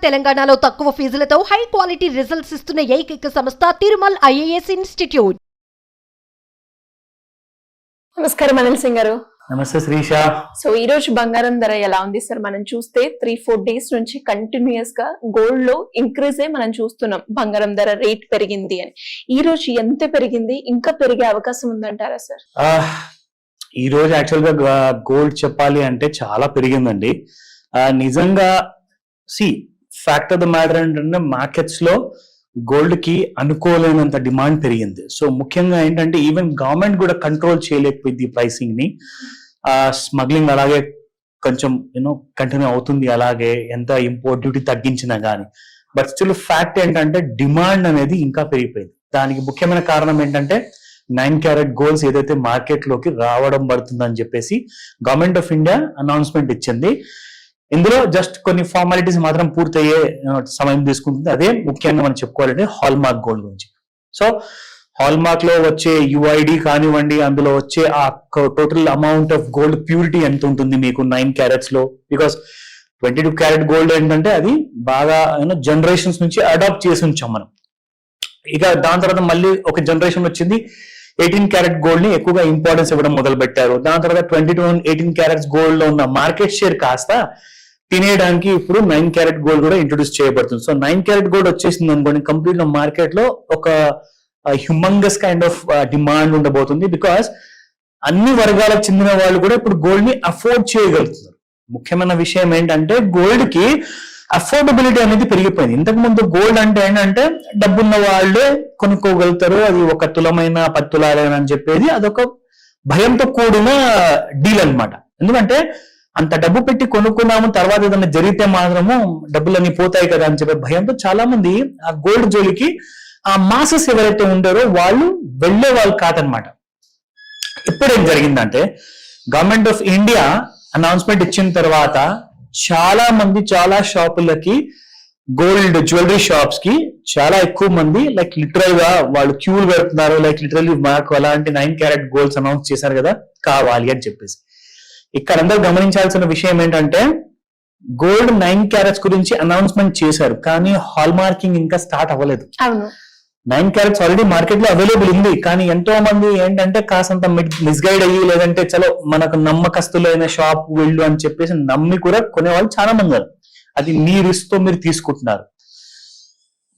తెలంగాణలో తక్కువ ఫీజులతో high quality results ఇస్తున్న ఏకైక సంస్థ తిరుమల్ ఐఏఎస్ ఇన్స్టిట్యూట్. నమస్కారం అనిల్ సింగ్ గారు. నమస్తే శ్రీష. సో ఈ రోజు బంగారం ధర ఎలా ఉంది సార్? మనం చూస్తే 3-4 డేస్ నుంచి కంటిన్యూస్ గా గోల్డ్ లో ఇంక్రీజ్ మనం చూస్తున్నాం. బంగారం ధర రేట్ పెరిగింది అని. ఈ రోజు ఎంత పెరిగింది, ఇంకా పెరిగే అవకాశం ఉందంటారా సార్? ఈ రోజు యాక్చువల్ గా గోల్డ్ చెప్పాలి అంటే చాలా పెరిగిందండి. నిజంగా ఫ్యాక్ట్ ఆఫ్ ద మ్యాటర్ ఏంటంటే మార్కెట్స్ లో గోల్డ్ కి అనుకోలేనంత డిమాండ్ పెరిగింది. సో ముఖ్యంగా ఏంటంటే ఈవెన్ గవర్నమెంట్ కూడా కంట్రోల్ చేయలేకపోయింది ప్రైసింగ్ ని. స్మగ్లింగ్ అలాగే కొంచెం కంటిన్యూ అవుతుంది, అలాగే ఎంత ఇంపోర్ట్ డ్యూటీ తగ్గించినా గానీ. బట్ స్టిల్ ఫ్యాక్ట్ ఏంటంటే డిమాండ్ అనేది ఇంకా పెరిగిపోయింది. దానికి ముఖ్యమైన కారణం ఏంటంటే 9 క్యారెట్ గోల్డ్స్ ఏదైతే మార్కెట్ లోకి రావడం పడుతుందని చెప్పేసి గవర్నమెంట్ ఆఫ్ ఇండియా అనౌన్స్మెంట్ ఇచ్చింది. ఇందులో జస్ట్ కొన్ని ఫార్మాలిటీస్ మాత్రం పూర్తయ్యే సమయం తీసుకుంటుంది. అదే ముఖ్యంగా మనం చెప్పుకోవాలంటే హాల్ మార్క్ గోల్డ్ గురించి. సో హాల్ మార్క్ లో వచ్చే యుఐడి కానివ్వండి, అందులో వచ్చే ఆ total amount of gold purity ఎంత ఉంటుంది మీకు 9 క్యారెట్స్ లో. బికాస్ 22 క్యారెట్ గోల్డ్ ఏంటంటే అది బాగా జనరేషన్స్ నుంచి అడాప్ట్ చేసి ఉంచాం మనం. ఇక దాని తర్వాత మళ్ళీ ఒక జనరేషన్ వచ్చింది, 18 క్యారెట్ గోల్డ్ ని ఎక్కువగా ఇంపార్టెన్స్ ఇవ్వడం మొదలు పెట్టారు. దాని తర్వాత 22 and 18 క్యారెట్స్ గోల్డ్ లో ఉన్న మార్కెట్ షేర్ కాస్త తినేయడానికి ఇప్పుడు 9 క్యారెట్ గోల్డ్ కూడా ఇంట్రొడ్యూస్ చేయబడుతుంది. సో 9 క్యారెట్ గోల్డ్ వచ్చేసింది అనుకోండి, కంప్లీట్ మార్కెట్ లో ఒక హ్యూమంగస్ కైండ్ ఆఫ్ డిమాండ్ ఉండబోతుంది. బికాస్ అన్ని వర్గాలకు చెందిన వాళ్ళు కూడా ఇప్పుడు గోల్డ్ ని అఫోర్డ్ చేయగలుగుతున్నారు. ముఖ్యమైన విషయం ఏంటంటే గోల్డ్ కి అఫోర్డబిలిటీ అనేది పెరిగిపోయింది. ఇంతకు ముందు గోల్డ్ అంటే ఏంటంటే డబ్బున్న వాళ్ళే కొనుక్కోగలుగుతారు, అది 1 తులమైన 10 తులాలైనా అని చెప్పేది అదొక భయంతో కూడిన డీల్ అన్నమాట. ఎందుకంటే అంత డబ్బు పెట్టి కొనుక్కున్నాము, తర్వాత ఏదైనా జరిగితే మాత్రము డబ్బులన్నీ పోతాయి కదా అని చెప్పే భయంతో చాలా మంది ఆ గోల్డ్ జోలికి, ఆ మాసెస్ ఎవరైతే ఉండారో వాళ్ళు వెళ్లే వాళ్ళు కాదనమాట. ఇప్పుడు ఏం జరిగిందంటే గవర్నమెంట్ ఆఫ్ ఇండియా అనౌన్స్మెంట్ ఇచ్చిన తర్వాత చాలా మంది చాలా షాపులకి, గోల్డ్ జ్యువెలరీ షాప్స్ కి చాలా ఎక్కువ మంది లిటరల్ గా వాళ్ళు క్యూలు పెడుతున్నారు. లిటరల్లీ మాకు అలాంటి 9 క్యారెట్ గోల్డ్స్ అనౌన్స్ చేశారు కదా కావాలి అని చెప్పేసి. ఇక్కడ అందరూ గమనించాల్సిన విషయం ఏంటంటే గోల్డ్ 9 క్యారెట్స్ గురించి అనౌన్స్మెంట్ చేశారు, కానీ హాల్ మార్కింగ్ ఇంకా స్టార్ట్ అవ్వలేదు. 9 క్యారెట్స్ ఆల్రెడీ మార్కెట్ లో అవైలబుల్ ఉంది, కానీ ఎంతో మంది ఏంటంటే కాసంత మిస్గైడ్ అయ్యి, లేదంటే చలో మనకు నమ్మకస్తులైన షాప్ వెళ్ళు అని చెప్పేసి నమ్మి కూడా కొనేవాళ్ళు చాలా మంది ఉన్నారు. అది మీ రిస్క్ తో మీరు తీసుకుంటున్నారు.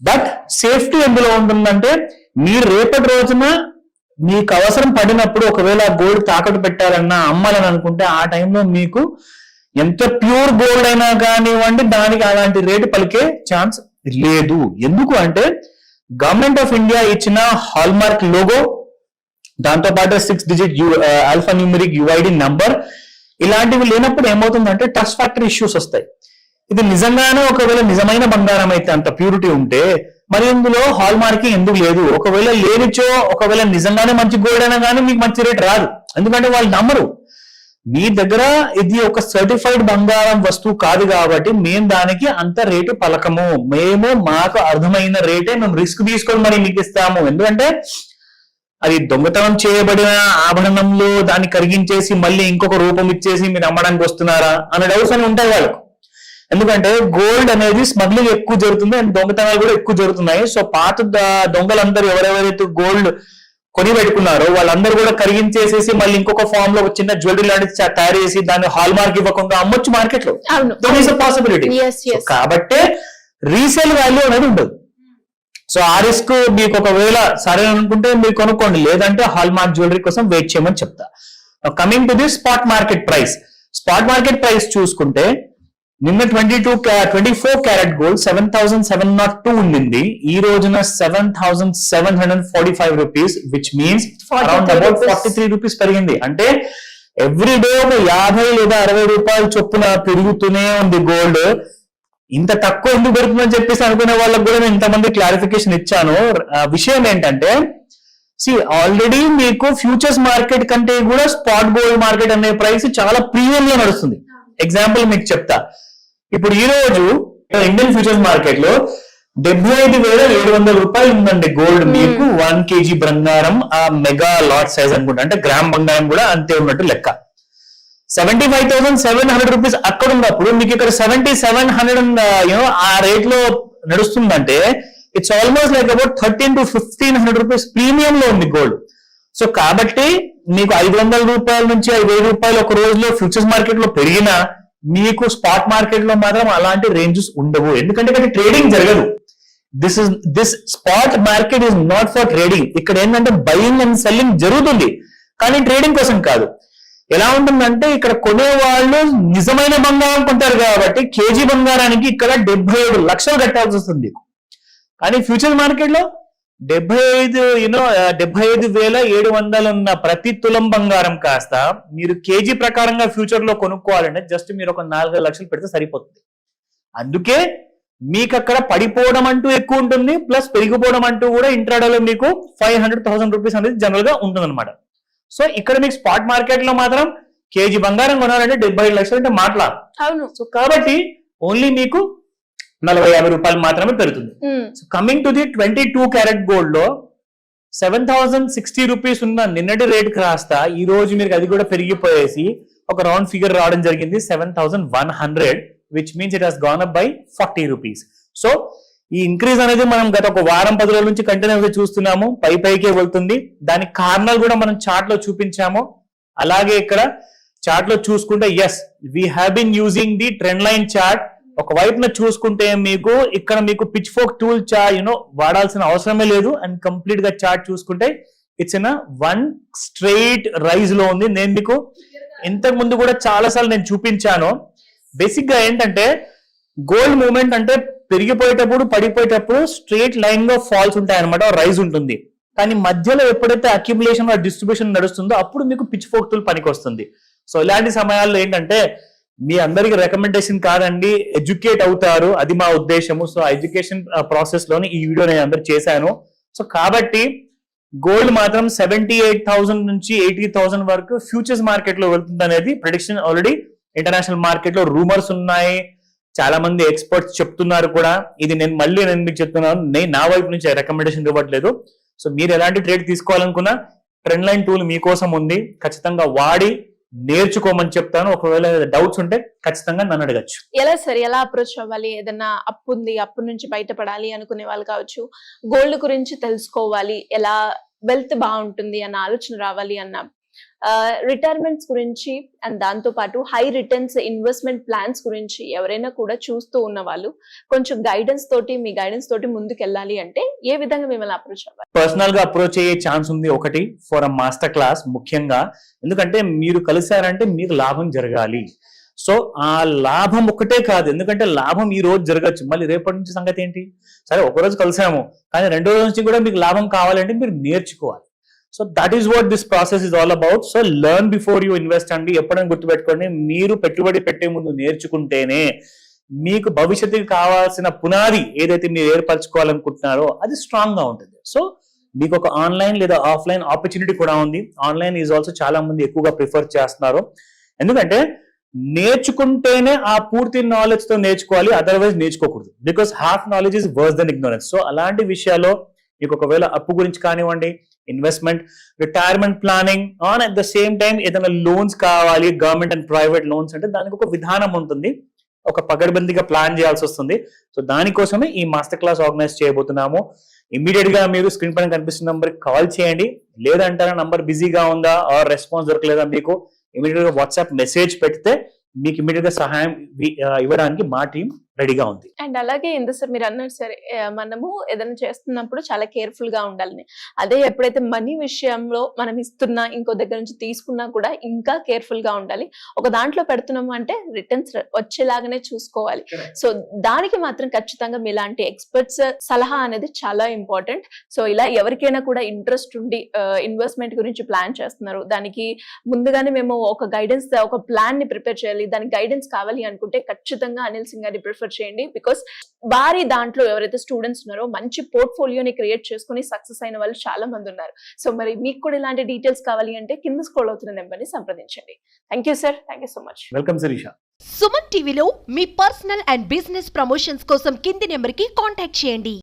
బట్ సేఫ్టీ ఎందులో ఉంటుందంటే మీరు రేపటి రోజున మీకు అవసరం పడినప్పుడు ఒకవేళ గోల్డ్ తాకట్టు పెట్టారన్నా, అమ్మాలని అనుకుంటే ఆ టైంలో మీకు ఎంత ప్యూర్ గోల్డ్ అయినా కానివ్వండి దానికి అలాంటి రేటు పలికే ఛాన్స్ లేదు. ఎందుకు అంటే గవర్నమెంట్ ఆఫ్ ఇండియా ఇచ్చిన హాల్ మార్క్ లోగో, దాంతో పాటు 6 digit alpha numeric UID number, ఇలాంటివి లేనప్పుడు ఏమవుతుందంటే ట్రస్ట్ ఫ్యాక్టర్ ఇష్యూస్ వస్తాయి. ఇది నిజంగానే ఒకవేళ నిజమైన బంగారం అయితే, అంత ప్యూరిటీ ఉంటే మరి ఇందులో హాల్ మార్కింగ్ ఎందుకు లేదు? ఒకవేళ లేనిచో, ఒకవేళ నిజంగానే మంచి గోల్డ్ అయినా కానీ మీకు మంచి రేట్ రాదు. ఎందుకంటే వాళ్ళు నమ్మరు. మీ దగ్గర ఇది ఒక సర్టిఫైడ్ బంగారం వస్తువు కాదు కాబట్టి మేము దానికి అంత రేటు పలకము. మేము మాకు అర్థమైన రేటే మేము రిస్క్ తీసుకొని మరి మీకు ఇస్తాము. ఎందుకంటే అది దొంగతనం చేయబడిన ఆభరణంలో దాన్ని కరిగించేసి మళ్ళీ ఇంకొక రూపం ఇచ్చేసి మీరు అమ్మడానికి వస్తున్నారా అనే డౌట్స్ అని ఉంటాయి వాళ్ళకు. ఎందుకంటే గోల్డ్ అనేది స్మగ్లింగ్ ఎక్కువ జరుగుతుంది అండ్ దొంగతనాలు కూడా ఎక్కువ జరుగుతున్నాయి. సో పాత దొంగలందరూ ఎవరెవరైతే గోల్డ్ కొని పెట్టుకున్నారో వాళ్ళందరూ కూడా కరిగించేసేసి మళ్ళీ ఇంకొక ఫామ్ లో ఒక చిన్న జ్యువెలరీ లాంటి తయారు చేసి దాన్ని హాల్ మార్క్ ఇవ్వకుండా అమ్మొచ్చు మార్కెట్ లో. పాసిబిలిటీ. కాబట్టి రీసేల్ వాల్యూ అనేది ఉండదు. సో ఆ రిస్క్ మీకు ఒకవేళ సరే అనుకుంటే మీరు కొనుక్కోండి, లేదంటే హాల్ మార్క్ జ్యువెలరీ కోసం వెయిట్ చేయమని చెప్తా. Coming to the spot market price. Spot market price చూసుకుంటే నిన్న 24 క్యారెట్ గోల్డ్ 7,702 ఉండింది. ఈ రోజున 7,745 rupees, which means around about 43 rupees పెరిగింది. అంటే ఎవ్రీ డే ఒక 50 లేదా 60 రూపాయలు చొప్పున పెరుగుతూనే ఉంది గోల్డ్. ఇంత తక్కువ ఎందుకు పెరుగుతుందని చెప్పేసి అనుకునే వాళ్ళకి కూడా నేను ఇంతమంది క్లారిఫికేషన్ ఇచ్చాను. విషయం ఏంటంటే ఆల్రెడీ మీకు ఫ్యూచర్స్ మార్కెట్ కంటే కూడా స్పాట్ గోల్డ్ మార్కెట్ అనే ప్రైస్ చాలా ప్రీమియం లో నడుస్తుంది. ఎగ్జాంపుల్ మీకు చెప్తా. ఇప్పుడు ఈ రోజు ఇండియన్ ఫ్యూచర్స్ మార్కెట్ లో 75,700 రూపాయలు ఉందండి గోల్డ్. మీకు 1 kg బంగారం, ఆ మెగా లాట్ సైజ్ అనుకుంటా, అంటే గ్రామ్ బంగారం కూడా అంతే ఉన్నట్టు లెక్క. 75,700 రూపీస్ అక్కడ ఉన్నప్పుడు మీకు ఇక్కడ 7,700 ఆ రేట్ లో నడుస్తుందంటే it's almost like about 1,300 to 1,500 rupees premium లో ఉంది గోల్డ్. సో కాబట్టి మీకు 500 రూపాయల నుంచి 5,000 రూపాయలు ఒక రోజులో ఫ్యూచర్స్ మార్కెట్ లో పెరిగినా మీకు స్పాట్ మార్కెట్ లో మాత్రం అలాంటి రేంజెస్ ఉండవు. ఎందుకంటే ఇక్కడ ట్రేడింగ్ జరగదు. This spot market is not for trading. ఇక్కడ ఏంటంటే బయింగ్ అండ్ సెల్లింగ్ జరుగుతుంది కానీ ట్రేడింగ్ కోసం కాదు. ఎలా ఉంటుందంటే ఇక్కడ కొనేవాళ్ళు నిజమైన బంగారం కొంటారు కాబట్టి కేజీ బంగారానికి ఇక్కడ 77 లక్షలు కట్టాల్సి వస్తుంది. కానీ ఫ్యూచర్ మార్కెట్ లో 75,700 ఉన్న ప్రతి తులం బంగారం కాస్త మీరు కేజీ ప్రకారంగా ఫ్యూచర్ లో కొనుక్కోవాలంటే జస్ట్ మీరు ఒక 4 లక్షలు పెడితే సరిపోతుంది. అందుకే మీకు అక్కడ పడిపోవడం అంటూ ఎక్కువ ఉంటుంది, ప్లస్ పెరిగిపోవడం అంటూ కూడా ఇంట్రాడేలో మీకు 500,000 రూపీస్ అనేది జనరల్ గా ఉంటుంది అనమాట. సో ఇక్కడ మీకు స్పాట్ మార్కెట్ లో మాత్రం కేజీ బంగారం కొనాలంటే 75 లక్షలు అంటే మాట్లాడు. అవును. సో కాబట్టి ఓన్లీ మీకు 40-50 రూపాయలు మాత్రమే పెరుగుతుంది. So coming to the 22 carat gold లో 7,060 రూపీస్ ఉన్న నిన్నటి రేట్ కాస్త ఈ రోజు మీరు అది కూడా పెరిగిపోయేసి ఒక రౌండ్ ఫిగర్ రావడం జరిగింది 7,100, which means it has gone up by 40 rupees. So ఈ ఇంక్రీజ్ అనేది మనం గత ఒక వారం 10 రోజుల నుంచి కంటిన్యూస్ గా చూస్తున్నాము, పైకే వెళ్తుంది. దానికి కారణాలు కూడా మనం చార్ట్ లో చూపించాము. అలాగే ఇక్కడ చార్ట్ లో చూసుకుంటే as we have been using the trend line chart. ఒక వైపున చూసుకుంటే మీకు ఇక్కడ మీకు పిచ్ ఫోక్ టూల్ వాడాల్సిన అవసరమే లేదు. అండ్ కంప్లీట్ గా చార్ట్ చూసుకుంటే it's in one straight rise లో ఉంది. నేను మీకు ఇంతకు ముందు కూడా చాలా సార్లు నేను చూపించాను. బేసిక్ గా ఏంటంటే గోల్డ్ మూవ్మెంట్ అంటే పెరిగిపోయేటప్పుడు పడిపోయేటప్పుడు స్ట్రైట్ లైన్ లో ఫాల్స్ ఉంటాయి అనమాట, రైజ్ ఉంటుంది. కానీ మధ్యలో ఎప్పుడైతే అక్యుములేషన్ డిస్ట్రిబ్యూషన్ నడుస్తుందో అప్పుడు మీకు పిచ్ ఫోక్ టూల్ పనికి వస్తుంది. సో ఇలాంటి సమయాల్లో ఏంటంటే మీ అందరికి రికమెండేషన్ కాదండి, ఎడ్యుకేట్ అవుతారు, అది మా ఉద్దేశము. సో ఎడ్యుకేషన్ ప్రాసెస్ లోని ఈ వీడియో నేను అందరు చేశాను. సో కాబట్టి గోల్డ్ మాత్రం 78,000 నుంచి 80,000 వరకు ఫ్యూచర్స్ మార్కెట్ లో వెళ్తుంది అనేది ప్రెడిక్షన్. ఆల్రెడీ ఇంటర్నేషనల్ మార్కెట్ లో రూమర్స్ ఉన్నాయి, చాలా మంది ఎక్స్పర్ట్స్ చెప్తున్నారు కూడా. ఇది నేను మీకు చెప్తున్నాను, నేను నా వైపు నుంచి రికమెండేషన్ ఇవ్వట్లేదు. సో మీరు ఎలాంటి ట్రేడ్ తీసుకోవాలనుకున్నా ట్రెండ్ లైన్ టూల్ మీకోసం ఉంది, ఖచ్చితంగా వాడి నేర్చుకోమని చెప్తాను. ఒకవేళ డౌట్స్ ఉంటే ఖచ్చితంగా నన్ను అడగచ్చు. ఎలా సార్, ఎలా అప్రోచ్ అవ్వాలి? ఏదన్నా అప్పు ఉంది, అప్పు నుంచి బయటపడాలి అనుకునే వాళ్ళు కావచ్చు, గోల్డ్ గురించి తెలుసుకోవాలి, ఎలా వెల్త్ బాగుంటుంది అన్న ఆలోచన రావాలి అన్న, రిటైర్మెంట్స్ గురించి అండ్ దాంతో పాటు హై రిటర్న్స్ ఇన్వెస్ట్మెంట్ ప్లాన్స్ గురించి ఎవరైనా కూడా చూస్తూ ఉన్న వాళ్ళు కొంచెం గైడెన్స్ తోటి, మీ గైడెన్స్ తోటి ముందుకు వెళ్ళాలి అంటే ఏ విధంగా మిమ్మల్ని అప్రోచ్ అవ్వాలి? పర్సనల్ గా అప్రోచ్ అయ్యే ఛాన్స్ ఉంది. ఒకటి ఫర్ అ మాస్టర్ క్లాస్ ముఖ్యంగా, ఎందుకంటే మీరు కలిసారంటే మీకు లాభం జరగాలి. సో ఆ లాభం ఒకటే కాదు, ఎందుకంటే లాభం ఈ రోజు జరగచ్చు, మళ్ళీ రేపటి నుంచి సంగతి ఏంటి? సరే ఒక రోజు కలిసాము కానీ 2వ రోజు నుంచి కూడా మీకు లాభం కావాలంటే మీరు నేర్చుకోవాలి. So that is what this process is all about. So learn before you invest అండి. ఎప్పుడైనా గుర్తుపెట్టుకోండి, మీరు పెట్టుబడి పెట్టే ముందు నేర్చుకుంటేనే మీకు భవిష్యత్తుకి కావాల్సిన పునాది ఏదైతే మీరు ఏర్పరచుకోవాలనుకుంటున్నారో అది స్ట్రాంగ్ గా ఉంటుంది. సో మీకు ఒక ఆన్లైన్ లేదా ఆఫ్లైన్ ఆపర్చునిటీ కూడా ఉంది. ఆన్లైన్ ఈజ్ ఆల్సో చాలా మంది ఎక్కువగా ప్రిఫర్ చేస్తున్నారు, ఎందుకంటే నేర్చుకుంటేనే ఆ పూర్తి నాలెడ్జ్ తో నేర్చుకోవాలి, అదర్వైజ్ నేర్చుకోకూడదు. Because half knowledge is worse than ignorance. So అలాంటి విషయాల్లో మీకు ఒకవేళ అప్పు గురించి కానివ్వండి, investment, retirement planning, on at the same time ఏదైనా లోన్స్ కావాలి, గవర్నమెంట్ అండ్ ప్రైవేట్ లోన్స్ అంటే దానికి ఒక విధానం ఉంటుంది, ఒక పగడ్బందీగా ప్లాన్ చేయాల్సి వస్తుంది. సో దానికోసమే ఈ మాస్టర్ క్లాస్ ఆర్గనైజ్ చేయబోతున్నాము. ఇమీడియట్ గా మీరు స్క్రీన్ పైన కనిపిస్తున్న నంబర్ కాల్ చేయండి, లేదంటారా నంబర్ బిజీగా ఉందా ఆర్ రెస్పాన్స్ దొరకలేదా మీకు, ఇమీడియట్ గా వాట్సాప్ మెసేజ్ పెడితే మీకు ఇమీడియట్ గా సహాయం ఇవ్వడానికి మా టీం రెడీగా ఉంది. అండ్ అలాగే ఇంత సార్ మీరు అన్నారు సరే, మనము ఏదైనా చేస్తున్నప్పుడు చాలా కేర్ఫుల్ గా ఉండాలని, అదే ఎప్పుడైతే మనీ విషయంలో మనం ఇస్తున్నా ఇంకో దగ్గర నుంచి తీసుకున్నా కూడా ఇంకా కేర్ఫుల్ గా ఉండాలి. ఒక దాంట్లో పెడుతున్నాము అంటే రిటర్న్స్ వచ్చేలాగానే చూసుకోవాలి. సో దానికి మాత్రం ఖచ్చితంగా మీలాంటి ఎక్స్పర్ట్స్ సలహా అనేది చాలా ఇంపార్టెంట్. సో ఇలా ఎవరికైనా కూడా ఇంట్రెస్ట్ ఉండి ఇన్వెస్ట్మెంట్ గురించి ప్లాన్ చేస్తున్నారు, దానికి ముందుగానే మేము ఒక గైడెన్స్, ఒక ప్లాన్ ని ప్రిపేర్ చేయాలి, దానికి గైడెన్స్ కావాలి అనుకుంటే ఖచ్చితంగా అనిల్ సింగ్ గారిని ప్రిఫర్ చేయండి. బికాస్ వారి దాంట్లో ఎవరైతే స్టూడెంట్స్ ఉన్నారో మంచి పోర్ట్ఫోలియోని క్రియేట్ చేసుకుని సక్సెస్ అయిన వాళ్ళు చాలా మంది ఉన్నారు. సో మరి మీకు కూడా ఇలాంటి డీటెయిల్స్ కావాలి అంటే కింద స్క్రోల్ అవుతున్న నెంబర్ ని సంప్రదించండి. Thank you sir, thank you so much. Welcome Shirisha. Suman టీవీలో మీ పర్సనల్ అండ్ బిజినెస్ ప్రమోషన్స్ కోసం కింది నెంబర్ కి కాంటాక్ట్ చేయండి.